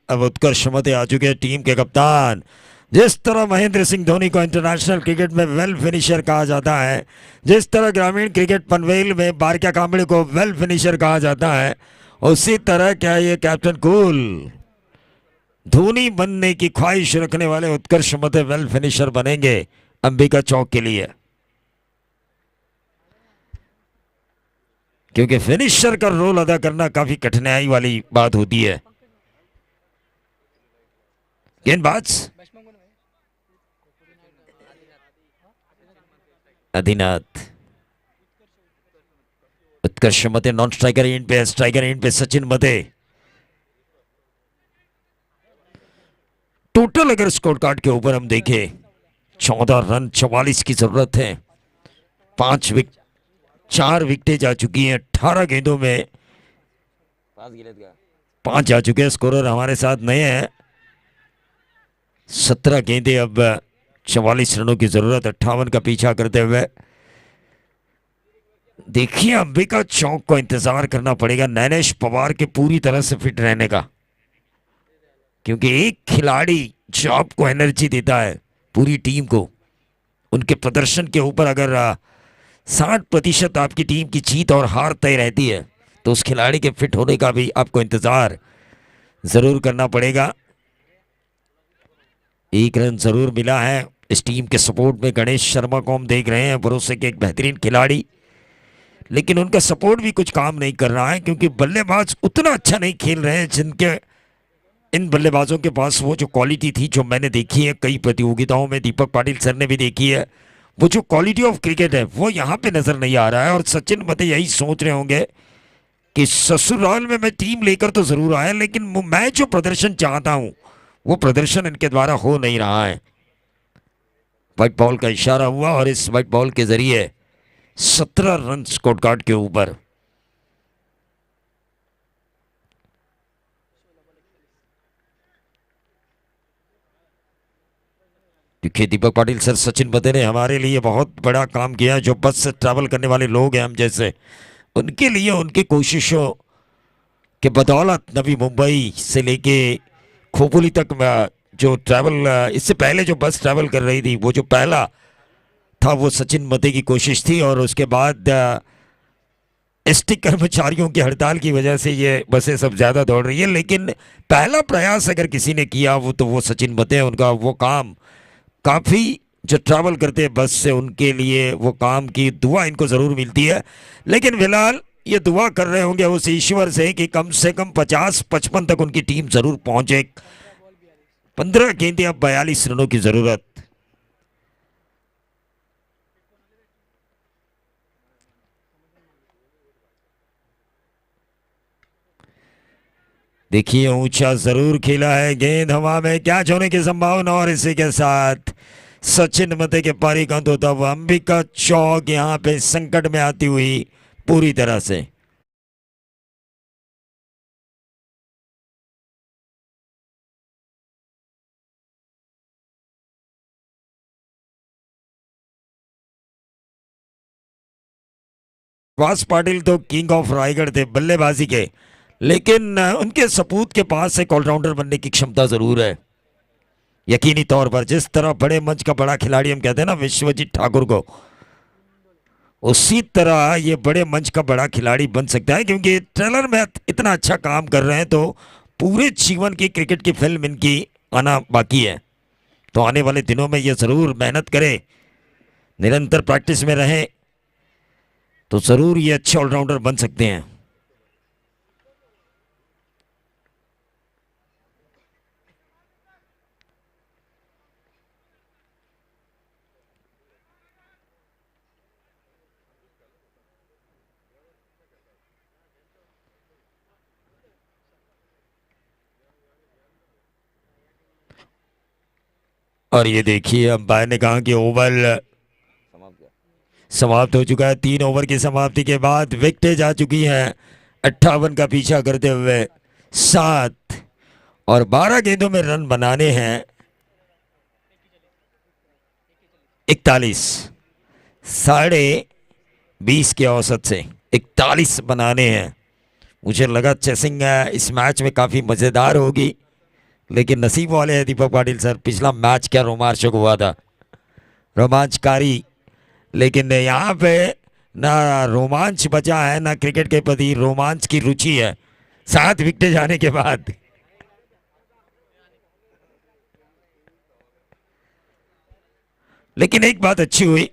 अब उत्कर्ष मते आ चुके हैं टीम के कप्तान। जिस तरह महेंद्र सिंह धोनी को इंटरनेशनल क्रिकेट में वेल फिनिशर कहा जाता है, जिस तरह ग्रामीण क्रिकेट पनवेल में बारका कांबड़े को वेल फिनिशर कहा जाता है, उसी तरह क्या ये कैप्टन कूल धोनी बनने की ख्वाहिश रखने वाले उत्कर्ष मते वेल फिनिशर बनेंगे अंबिका चौक के लिए, क्योंकि फिनिशर का रोल अदा करना काफी कठिनाई वाली बात होती है। गेंदबाज आदिनाथ, उत्कर्ष मते नॉन स्ट्राइकर एंड पे, स्ट्राइकर एंड पे सचिन मते। टोटल अगर स्कोर कार्ड के ऊपर हम देखें 14 रन 44 की जरूरत है। 4 विकेटें जा चुकी हैं 18 गेंदों में, 5 जा चुके हैं। स्कोरर हमारे साथ नए हैं। 17 गेंदें, अब 44 रनों की जरूरत, 58 का पीछा करते हुए। देखिए अंबिका चौक को इंतजार करना पड़ेगा नैनेश पवार के पूरी तरह से फिट रहने का, क्योंकि एक खिलाड़ी जो आपको एनर्जी देता है पूरी टीम को, उनके प्रदर्शन के ऊपर अगर 60% आपकी टीम की जीत और हार तय रहती है तो उस खिलाड़ी के फिट होने का भी आपको इंतजार जरूर करना पड़ेगा। 1 रन जरूर मिला है इस टीम के सपोर्ट में। गणेश शर्मा को हम देख रहे हैं, भरोसे के एक बेहतरीन खिलाड़ी, लेकिन उनका सपोर्ट भी कुछ काम नहीं कर रहा है क्योंकि बल्लेबाज उतना अच्छा नहीं खेल रहे हैं जिनके इन बल्लेबाजों के पास वो जो क्वालिटी थी जो मैंने देखी है कई प्रतियोगिताओं में, दीपक पाटिल सर ने भी देखी है, वो जो क्वालिटी ऑफ क्रिकेट है वो यहाँ पे नजर नहीं आ रहा है। और सचिन मते यही सोच रहे होंगे कि ससुराल में मैं टीम लेकर तो जरूर आया, लेकिन मैं जो प्रदर्शन चाहता हूं वो प्रदर्शन इनके द्वारा हो नहीं रहा है। व्हाइट बॉल का इशारा हुआ और इस व्हाइट बॉल के जरिए 17 रन स्कोर कार्ड के ऊपर। देखिए दीपक पाटिल सर, सचिन बदे ने हमारे लिए बहुत बड़ा काम किया। जो बस से ट्रैवल करने वाले लोग हैं हम जैसे, उनके लिए उनकी कोशिशों के बदौलत नवी मुंबई से लेके खोपोली तक जो ट्रैवल, इससे पहले जो बस ट्रैवल कर रही थी, वो जो पहला था वो सचिन मते की कोशिश थी। और उसके बाद एसटी कर्मचारियों की हड़ताल की वजह से ये बसें सब ज़्यादा दौड़ रही है। लेकिन पहला प्रयास अगर किसी ने किया वो तो वो सचिन मते हैं। उनका वो काम काफ़ी, जो ट्रैवल करते हैं बस से, उनके लिए वो काम की दुआ इनको ज़रूर मिलती है। लेकिन फिलहाल ये दुआ कर रहे होंगे उस ईश्वर से कि कम से कम 50-55 तक उनकी टीम ज़रूर पहुंचे। 15 गेंदें, अब 42 रनों की ज़रूरत। देखिए ऊंचा जरूर खेला है, गेंद हवा में कैच होने की संभावना, और इसी के साथ सचिन मते के पारी का अंत होता हुआ अंबिका चौक यहां पे संकट में आती हुई पूरी तरह से। वास पाटिल तो किंग ऑफ रायगढ़ थे बल्लेबाजी के, लेकिन उनके सपूत के पास एक ऑलराउंडर बनने की क्षमता जरूर है। यकीनी तौर पर जिस तरह बड़े मंच का बड़ा खिलाड़ी हम कहते हैं ना विश्वजीत ठाकुर को, उसी तरह ये बड़े मंच का बड़ा खिलाड़ी बन सकता है। क्योंकि ट्रेलर में इतना अच्छा काम कर रहे हैं तो पूरे जीवन की क्रिकेट की फिल्म इनकी आना बाकी है। तो आने वाले दिनों में ये जरूर मेहनत करें, निरंतर प्रैक्टिस में रहें, तो जरूर ये अच्छे ऑलराउंडर बन सकते हैं। और ये देखिए अंपायर ने कहा कि ओवर समाप्त हो चुका है। 3 ओवर की समाप्ति के बाद विकेटें जा चुकी हैं 58 का पीछा करते हुए 7, और 12 गेंदों में रन बनाने हैं 41। 20.5 के औसत से 41 बनाने हैं। मुझे लगा चेसिंग इस मैच में काफ़ी मज़ेदार होगी, लेकिन नसीब वाले हैं दीपक पाटिल सर। पिछला मैच क्या रोमांचक हुआ था, रोमांचकारी। लेकिन यहाँ पे ना रोमांच बचा है, ना क्रिकेट के प्रति रोमांच की रुचि है 7 विकेट जाने के बाद। लेकिन एक बात अच्छी हुई,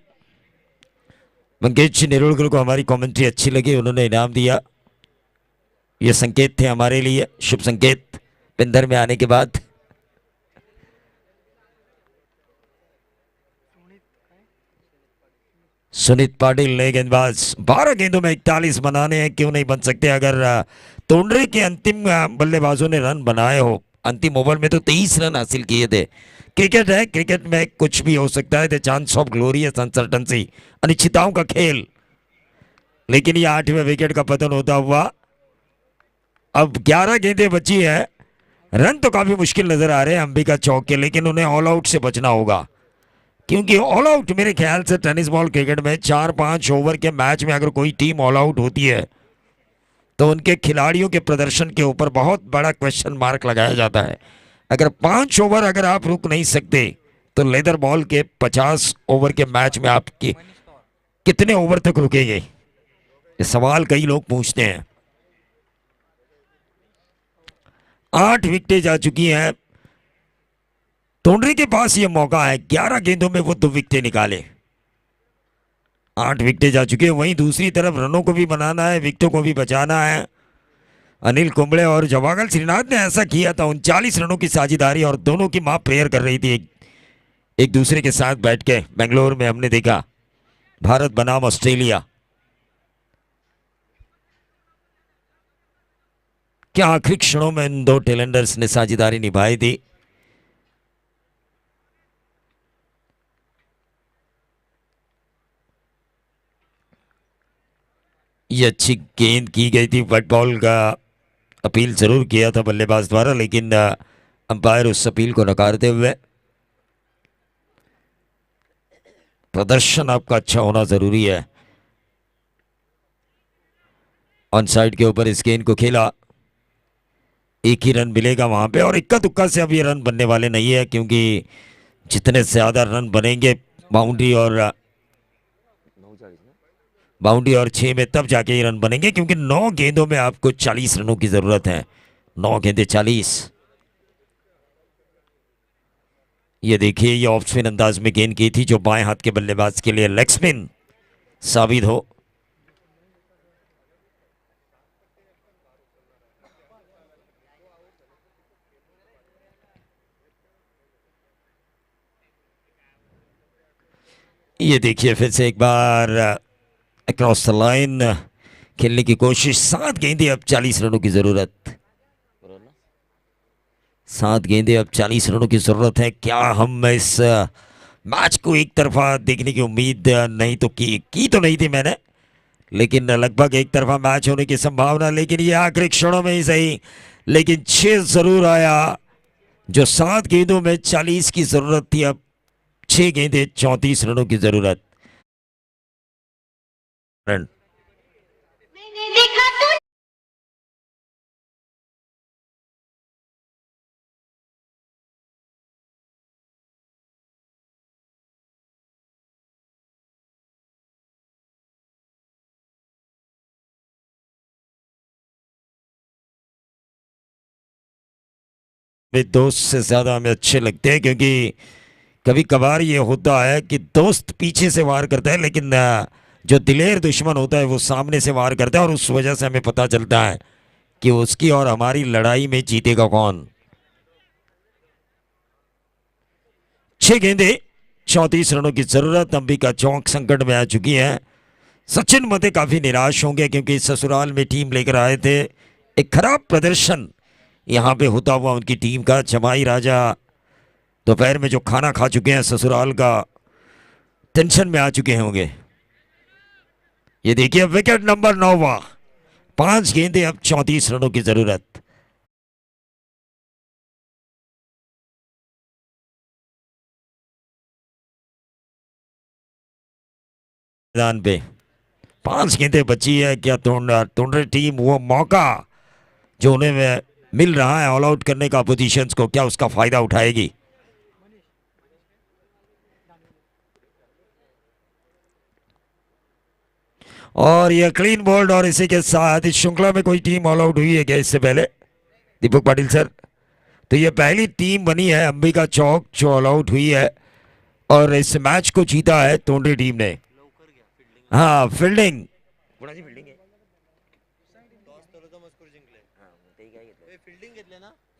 मंगेश नेरुलकर को हमारी कमेंट्री अच्छी लगी, उन्होंने इनाम दिया। ये संकेत थे हमारे लिए, शुभ संकेत पिंदर में आने के बाद। सुनीत पाटिल ने गेंदबाज 12 गेंदों में 41 बनाने हैं, क्यों नहीं बन सकते। अगर तोंडरे के अंतिम बल्लेबाजों ने रन बनाए हो, अंतिम ओवर में तो 23 रन हासिल किए थे। क्रिकेट है, क्रिकेट में कुछ भी हो सकता है। द चांस ऑफ ग्लोरियस अनसर्टनसी, अनिश्चितताओं का खेल। लेकिन ये 8वें विकेट का पतन होता हुआ, अब 11 गेंदें बची है। रन तो काफी मुश्किल नजर आ रहे हैं अंबिका चौक के, लेकिन उन्हें ऑल आउट से बचना होगा। क्योंकि ऑल आउट मेरे ख्याल से टेनिस बॉल क्रिकेट में 4-5 ओवर के मैच में अगर कोई टीम ऑल आउट होती है तो उनके खिलाड़ियों के प्रदर्शन के ऊपर बहुत बड़ा क्वेश्चन मार्क लगाया जाता है। अगर 5 ओवर अगर आप रुक नहीं सकते तो लेदर बॉल के 50 ओवर के मैच में आप कितने ओवर तक रुकेंगे, ये सवाल कई लोग पूछते हैं। 8 विकेटें जा चुकी हैं। तोंडरे के पास ये मौका है 11 गेंदों में वो 2 विकेटें निकाले। 8 विकेटें जा चुकी है। वहीं दूसरी तरफ रनों को भी बनाना है, विकेटों को भी बचाना है। अनिल कुंबले और जवागल श्रीनाथ ने ऐसा किया था, 39 रनों की साझेदारी, और दोनों की मां प्रेयर कर रही थी एक दूसरे के साथ बैठ के। बेंगलोर में हमने देखा भारत बनाम ऑस्ट्रेलिया। के आखिरी क्षणों में इन दो टेलेंडर्स ने साझेदारी निभाई थी। ये अच्छी गेंद की गई थी, व्हाइट बॉल का अपील जरूर किया था बल्लेबाज द्वारा, लेकिन अंपायर उस अपील को नकारते हुए, प्रदर्शन आपका अच्छा होना जरूरी है। ऑन साइड के ऊपर इस गेंद को खेला, एक ही रन मिलेगा वहां पे, और इक्का दुक्का से अब ये रन बनने वाले नहीं है, क्योंकि जितने ज्यादा रन बनेंगे बाउंड्री और 6 में तब जाके ये रन बनेंगे, क्योंकि 9 गेंदों में आपको 40 रनों की जरूरत है। 9 गेंदे 40। ये देखिए, ये ऑफ स्पिन अंदाज में गेंद की थी, जो बाएं हाथ के बल्लेबाज के लिए लेग स्पिन साबित हो। ये देखिए, फिर से एक बार अक्रॉस द लाइन खेलने की कोशिश। 7 गेंदे, अब 40 रनों की जरूरत। 7 गेंदे, अब 40 रनों की जरूरत है। क्या हम इस मैच को एक तरफा देखने की उम्मीद नहीं तो की तो नहीं थी मैंने, लेकिन लगभग एक तरफा मैच होने की संभावना, लेकिन ये आखिरी क्षणों में ही सही, लेकिन 6 जरूर आया। जो 7 गेंदों में 40 की जरूरत थी, अब 6 गेंदे 34 रनों की जरूरत। रन मेरे दोस्त से ज्यादा हमें अच्छे लगते हैं, क्योंकि कभी कभार ये होता है कि दोस्त पीछे से वार करता है, लेकिन जो दिलेर दुश्मन होता है वो सामने से वार करता है, और उस वजह से हमें पता चलता है कि उसकी और हमारी लड़ाई में जीतेगा कौन। 6 गेंदे 34 रनों की जरूरत। अंबिका चौक संकट में आ चुकी है। सचिन मते काफी निराश होंगे, क्योंकि ससुराल में टीम लेकर आए थे। एक खराब प्रदर्शन यहां पे होता हुआ उनकी टीम का। जमाई राजा दोपहर में जो खाना खा चुके हैं ससुराल का, टेंशन में आ चुके होंगे। ये देखिए, विकेट नंबर 9वां। 5 गेंदे, अब 34 रनों की जरूरत। मैदान पे 5 गेंदें बची है। क्या टोंडे टीम वो मौका जो उन्हें मिल रहा है ऑल आउट करने का पोजीशंस को, क्या उसका फायदा उठाएगी? और ये क्लीन बोल्ड, और इसी के साथ इस श्रृंखला में कोई टीम ऑल आउट हुई है क्या इससे पहले, दीपक पाटिल सर? तो ये पहली टीम बनी है अंबिका चौक जो ऑल आउट हुई है, और इस मैच को जीता है टोंडे टीम ने। हाँ, फील्डिंग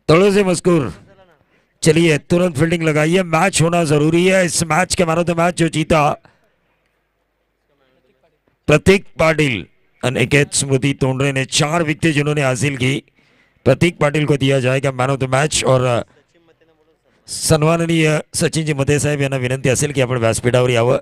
तड़ो से मस्कूर। चलिए, तुरंत फील्डिंग लगाइए, मैच होना जरूरी है। इस मैच के मैन ऑफ द मैच जो जीता, प्रतीक पाटिल। अनिकेत स्मृति तोंडरे ने 4 विकेटें जिन्होंने हासिल की, प्रतीक पाटिल को दिया जाएगा मैन ऑफ द मैच। और सन्माननीय सचिन जी मते साहेब यांना विनंती असेल की आपण व्यासपीठावर यावं।